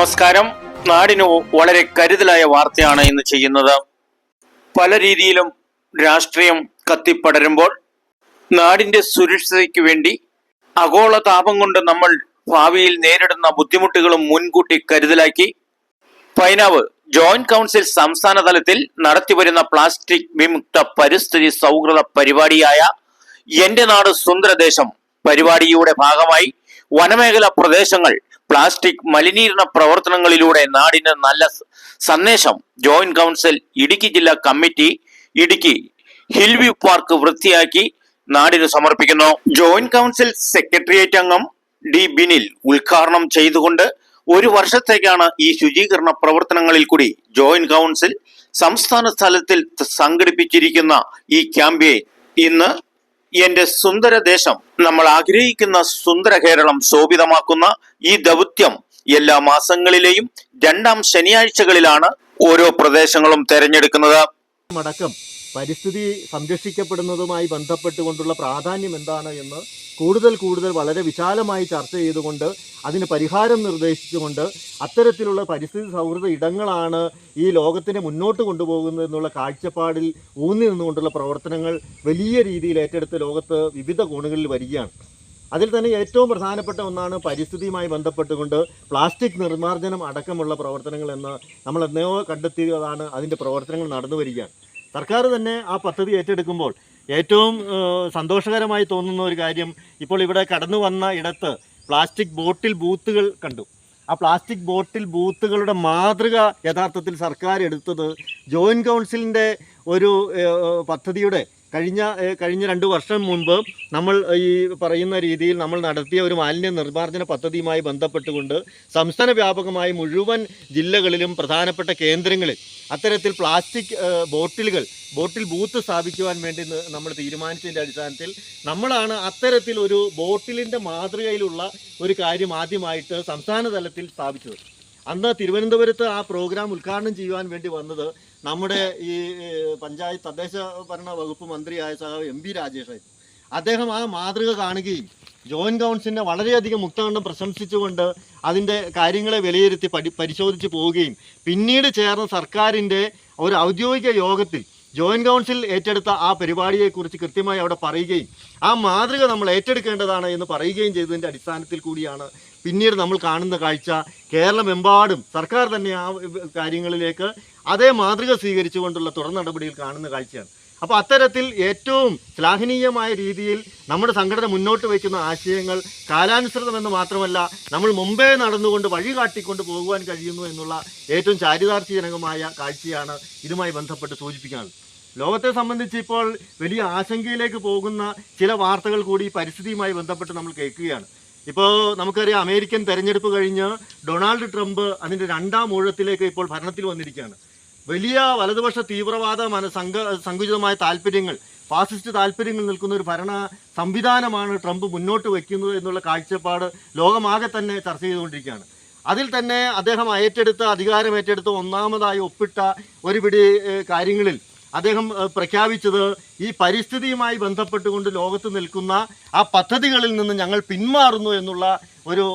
നമസ്കാരം. നാടിന് വളരെ കരുതലായ വാർത്തയാണ് ഇന്ന് ചെയ്യുന്നത്. പല രീതിയിലും രാഷ്ട്രീയം കത്തിപ്പടരുമ്പോൾ നാടിന്റെ സുരക്ഷയ്ക്ക് വേണ്ടി ആഗോള താപം കൊണ്ട് നമ്മൾ ഭാവിയിൽ നേരിടുന്ന ബുദ്ധിമുട്ടുകളും മുൻകൂട്ടി കരുതലാക്കി പൈനാവ് ജോയിന്റ് കൗൺസിൽ സംസ്ഥാന തലത്തിൽ നടത്തിവരുന്ന പ്ലാസ്റ്റിക് വിമുക്ത പരിസ്ഥിതി സൗഹൃദ പരിപാടിയായ എന്റെ നാട് സുന്ദരദേശം പരിപാടിയുടെ ഭാഗമായി വനമേഖലാ പ്രദേശങ്ങൾ പ്ലാസ്റ്റിക് മലിനീകരണ പ്രവർത്തനങ്ങളിലൂടെ നാടിന് നല്ല സന്ദേശം ജോയിന്റ് കൗൺസിൽ ഇടുക്കി ജില്ലാ കമ്മിറ്റി ഇടുക്കി ഹിൽവ്യൂ പാർക്ക് വൃത്തിയാക്കി നാടിന് സമർപ്പിക്കുന്നു. ജോയിന്റ് കൗൺസിൽ സെക്രട്ടേറിയറ്റ് അംഗം ഡി ബിനിൽ ഉദ്ഘാടനം ചെയ്തുകൊണ്ട് ഒരു വർഷത്തേക്കാണ് ഈ ശുചീകരണ പ്രവർത്തനങ്ങളിൽ കൂടി ജോയിന്റ് കൗൺസിൽ സംസ്ഥാന തലത്തിൽ സംഘടിപ്പിച്ചിരിക്കുന്ന ഈ ക്യാമ്പയിൻ. ഇന്ന് എന്റെ സുന്ദര ദേശം, നമ്മൾ ആഗ്രഹിക്കുന്ന സുന്ദര കേരളം ശോഭിതമാക്കുന്ന ഈ ദൗത്യം എല്ലാ മാസങ്ങളിലെയും 2ാം ശനിയാഴ്ചകളിലാണ് ഓരോ പ്രദേശങ്ങളും തെരഞ്ഞെടുക്കുന്നത്. അടക്കം പരിസ്ഥിതി സംരക്ഷിക്കപ്പെടുന്നതുമായി ബന്ധപ്പെട്ടുകൊണ്ടുള്ള പ്രാധാന്യം എന്താണ് എന്ന് കൂടുതൽ വളരെ വിശാലമായി ചർച്ച ചെയ്തുകൊണ്ട് അതിന് പരിഹാരം നിർദ്ദേശിച്ചുകൊണ്ട് അത്തരത്തിലുള്ള പരിസ്ഥിതി സൗഹൃദ ഇടങ്ങളാണ് ഈ ലോകത്തിനെ മുന്നോട്ട് കൊണ്ടുപോകുന്നതെന്നുള്ള കാഴ്ചപ്പാടിൽ ഊന്നി നിന്നുകൊണ്ടുള്ള പ്രവർത്തനങ്ങൾ വലിയ രീതിയിൽ ഏറ്റെടുത്ത് ലോകത്ത് വിവിധ കോണുകളിൽ വരികയാണ്. അതിൽ തന്നെ ഏറ്റവും പ്രധാനപ്പെട്ട ഒന്നാണ് പരിസ്ഥിതിയുമായി ബന്ധപ്പെട്ടുകൊണ്ട് പ്ലാസ്റ്റിക് നിർമ്മാർജ്ജനം അടക്കമുള്ള പ്രവർത്തനങ്ങൾ എന്ന് നമ്മൾ എന്നോ കണ്ടെത്തിയതാണ്. അതിൻ്റെ പ്രവർത്തനങ്ങൾ നടന്നു വരികയാണ്. സർക്കാർ തന്നെ ആ പദ്ധതി ഏറ്റെടുക്കുമ്പോൾ ഏറ്റവും സന്തോഷകരമായി തോന്നുന്ന ഒരു കാര്യം, ഇപ്പോൾ ഇവിടെ കടന്നു വന്ന ഇടത്ത് പ്ലാസ്റ്റിക് ബോട്ടിൽ ബൂത്തുകൾ കണ്ടു. ആ പ്ലാസ്റ്റിക് ബോട്ടിൽ ബൂത്തുകളുടെ മാതൃക യഥാർത്ഥത്തിൽ സർക്കാർ എടുത്തത് ജോയിന്റ് കൗൺസിലിൻ്റെ ഒരു പദ്ധതിയുടെ കഴിഞ്ഞ 2 വർഷം മുൻപ് നമ്മൾ ഈ പറയുന്ന രീതിയിൽ നമ്മൾ നടത്തിയ ഒരു മാലിന്യ നിർമ്മാർജ്ജന പദ്ധതിയുമായി ബന്ധപ്പെട്ടുകൊണ്ട് സംസ്ഥാന വ്യാപകമായി മുഴുവൻ ജില്ലകളിലും പ്രധാനപ്പെട്ട കേന്ദ്രങ്ങളിൽ അത്തരത്തിൽ പ്ലാസ്റ്റിക് ബോട്ടിൽ ബൂത്ത് സ്ഥാപിക്കുവാൻ വേണ്ടി നമ്മൾ തീരുമാനിച്ചതിൻ്റെ അടിസ്ഥാനത്തിൽ നമ്മളാണ് അത്തരത്തിൽ ഒരു ബോട്ടിലിൻ്റെ മാതൃകയിലുള്ള ഒരു കാര്യം ആദ്യമായിട്ട് സംസ്ഥാന തലത്തിൽ സ്ഥാപിച്ചത്. അന്ന് തിരുവനന്തപുരത്ത് ആ പ്രോഗ്രാം ഉദ്ഘാടനം ചെയ്യുവാൻ വേണ്ടി വന്നത് നമ്മുടെ ഈ പഞ്ചായത്ത് തദ്ദേശ ഭരണ വകുപ്പ് മന്ത്രിയായ സഹാവ് എം പി രാജേഷായിരുന്നു. അദ്ദേഹം ആ മാതൃക കാണുകയും ജോയിന്റ് കൗൺസിലിനെ വളരെയധികം മുക്തകണ്ഠം പ്രശംസിച്ചുകൊണ്ട് അതിൻ്റെ കാര്യങ്ങളെ വിലയിരുത്തി പരിശോധിച്ച് പോവുകയും പിന്നീട് ചേർന്ന സർക്കാരിൻ്റെ ഒരു ഔദ്യോഗിക യോഗത്തിൽ ജോയിന്റ് കൗൺസിൽ ഏറ്റെടുത്ത ആ പരിപാടിയെക്കുറിച്ച് കൃത്യമായി അവിടെ പറയുകയും ആ മാതൃക നമ്മൾ ഏറ്റെടുക്കേണ്ടതാണ് എന്ന് പറയുകയും ചെയ്തതിൻ്റെ അടിസ്ഥാനത്തിൽ കൂടിയാണ് പിന്നീട് നമ്മൾ കാണുന്ന കാഴ്ച കേരളമെമ്പാടും സർക്കാർ തന്നെ ആ കാര്യങ്ങളിലേക്ക് അതേ മാതൃക സ്വീകരിച്ചുകൊണ്ടുള്ള തുടർ നടപടികൾ കാണുന്ന കാഴ്ചയാണ്. അപ്പോൾ അത്തരത്തിൽ ഏറ്റവും ശ്ലാഘനീയമായ രീതിയിൽ നമ്മുടെ സംഘടന മുന്നോട്ട് വയ്ക്കുന്ന ആശയങ്ങൾ കാലാനുസൃതമെന്ന് മാത്രമല്ല നമ്മൾ മുമ്പേ നടന്നുകൊണ്ട് വഴി കാട്ടിക്കൊണ്ട് പോകുവാൻ കഴിയുന്നു എന്നുള്ള ഏറ്റവും ചാരിതാർത്ഥ്യജനകമായ കാഴ്ചയാണ് ഇതുമായി ബന്ധപ്പെട്ട് സൂചിപ്പിക്കാനുള്ളത്. ലോകത്തെ സംബന്ധിച്ച് ഇപ്പോൾ വലിയ ആശങ്കയിലേക്ക് പോകുന്ന ചില വാർത്തകൾ കൂടി പരിസ്ഥിതിയുമായി ബന്ധപ്പെട്ട് നമ്മൾ കേൾക്കുകയാണ്. ഇപ്പോൾ നമുക്കറിയാം, അമേരിക്കൻ തെരഞ്ഞെടുപ്പ് കഴിഞ്ഞ് ഡൊണാൾഡ് ട്രംപ് അതിൻ്റെ 2ാം ഊഴത്തിലേക്ക് ഇപ്പോൾ ഭരണത്തിൽ വന്നിരിക്കുകയാണ്. വലിയ വലതുപക്ഷ തീവ്രവാദ സങ്കുചിതമായ താല്പര്യങ്ങൾ, ഫാസിസ്റ്റ് താല്പര്യങ്ങൾ നിൽക്കുന്ന ഒരു ഭരണ സംവിധാനമാണ് ട്രംപ് മുന്നോട്ട് വയ്ക്കുന്നത് എന്നുള്ള കാഴ്ചപ്പാട് ലോകമാകെ തന്നെ ചർച്ച ചെയ്തുകൊണ്ടിരിക്കുകയാണ്. അതിൽ തന്നെ അദ്ദേഹം അധികാരം ഏറ്റെടുത്ത് ഒന്നാമതായി ഒപ്പിട്ട ഒരു പിടി കാര്യങ്ങളിൽ അദ്ദേഹം പ്രഖ്യാപിച്ചത് ഈ പരിസ്ഥിതിയുമായി ബന്ധപ്പെട്ടുകൊണ്ട് ലോകത്ത് നിൽക്കുന്ന ആ പദ്ധതികളിൽ നിന്ന് ഞങ്ങൾ പിന്മാറുന്നു എന്നുള്ള ഒരു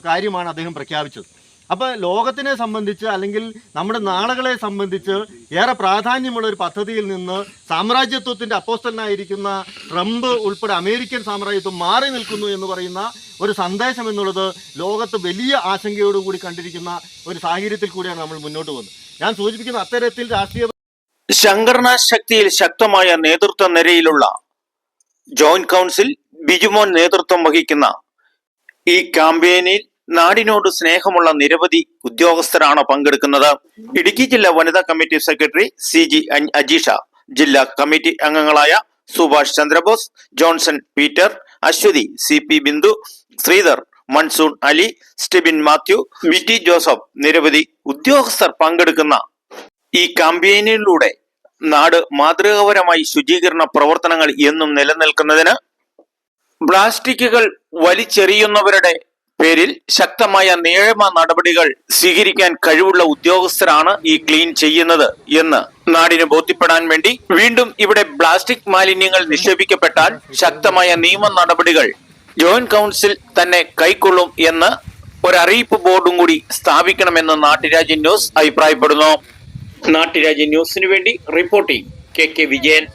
കാര്യമാണ് അദ്ദേഹം പ്രഖ്യാപിച്ചത്. അപ്പോൾ ലോകത്തിനെ സംബന്ധിച്ച് അല്ലെങ്കിൽ നമ്മുടെ നാടുകളെ സംബന്ധിച്ച് ഏറെ പ്രാധാന്യമുള്ള ഒരു പദ്ധതിയിൽ നിന്ന് സാമ്രാജ്യത്വത്തിൻ്റെ അപ്പോസ്തലനായിരിക്കുന്ന ട്രംപ് ഉൾപ്പെടെ അമേരിക്കൻ സാമ്രാജ്യത്വം മാറി നിൽക്കുന്നു എന്ന് പറയുന്ന ഒരു സന്ദേശം എന്നുള്ളത് ലോകത്ത് വലിയ ആശങ്കയോടുകൂടി കണ്ടിരിക്കുന്ന ഒരു സാഹചര്യത്തിൽ കൂടിയാണ് നമ്മൾ മുന്നോട്ട് പോകുന്നത്. ഞാൻ സൂചിപ്പിക്കുന്ന അത്തരത്തിൽ രാഷ്ട്രീയ സംഘടനാ ശക്തിയിൽ ശക്തമായ നേതൃത്വ നിരയിലുള്ള ജോയിന്റ് കൗൺസിൽ ബിജുമോൻ നേതൃത്വം വഹിക്കുന്ന ഈ ക്യാമ്പയിനിൽ നാടിനോട് സ്നേഹമുള്ള നിരവധി ഉദ്യോഗസ്ഥരാണ് പങ്കെടുക്കുന്നത്. ഇടുക്കി ജില്ലാ വനിതാ കമ്മിറ്റി സെക്രട്ടറി CG അജീഷ, ജില്ലാ കമ്മിറ്റി അംഗങ്ങളായ സുഭാഷ് ചന്ദ്രബോസ്, ജോൺസൺ പീറ്റർ, അശ്വതി, CP ബിന്ദു, ശ്രീധർ, മൺസൂൺ അലി, സ്റ്റെബിൻ മാത്യു, വിറ്റി ജോസഫ്, നിരവധി ഉദ്യോഗസ്ഥർ പങ്കെടുക്കുന്ന ഈ ക്യാമ്പയിനിലൂടെ നാട് മാതൃകാപരമായി ശുചീകരണ പ്രവർത്തനങ്ങൾ എന്നും നിലനിൽക്കുന്നതിന് പ്ലാസ്റ്റിക്കുകൾ വലിച്ചെറിയുന്നവരുടെ പേരിൽ ശക്തമായ നിയമ നടപടികൾ സ്വീകരിക്കാൻ കഴിവുള്ള ഉദ്യോഗസ്ഥരാണ് ഈ ക്ലീൻ ചെയ്യുന്നത് എന്ന് നാടിന് ബോധ്യപ്പെടാൻ വേണ്ടി വീണ്ടും ഇവിടെ പ്ലാസ്റ്റിക് മാലിന്യങ്ങൾ നിക്ഷേപിക്കപ്പെട്ടാൽ ശക്തമായ നിയമ നടപടികൾ ജോയിന്റ് കൗൺസിൽ തന്നെ കൈക്കൊള്ളും എന്ന് ഒരറിയിപ്പ് ബോർഡും കൂടി സ്ഥാപിക്കണമെന്ന് നാട്ടുരാജ്യം ന്യൂസ് അഭിപ്രായപ്പെടുന്നു. നാട്ടുരാജ്യം ന്യൂസിനു വേണ്ടി റിപ്പോർട്ടിംഗ് KK വിജയൻ.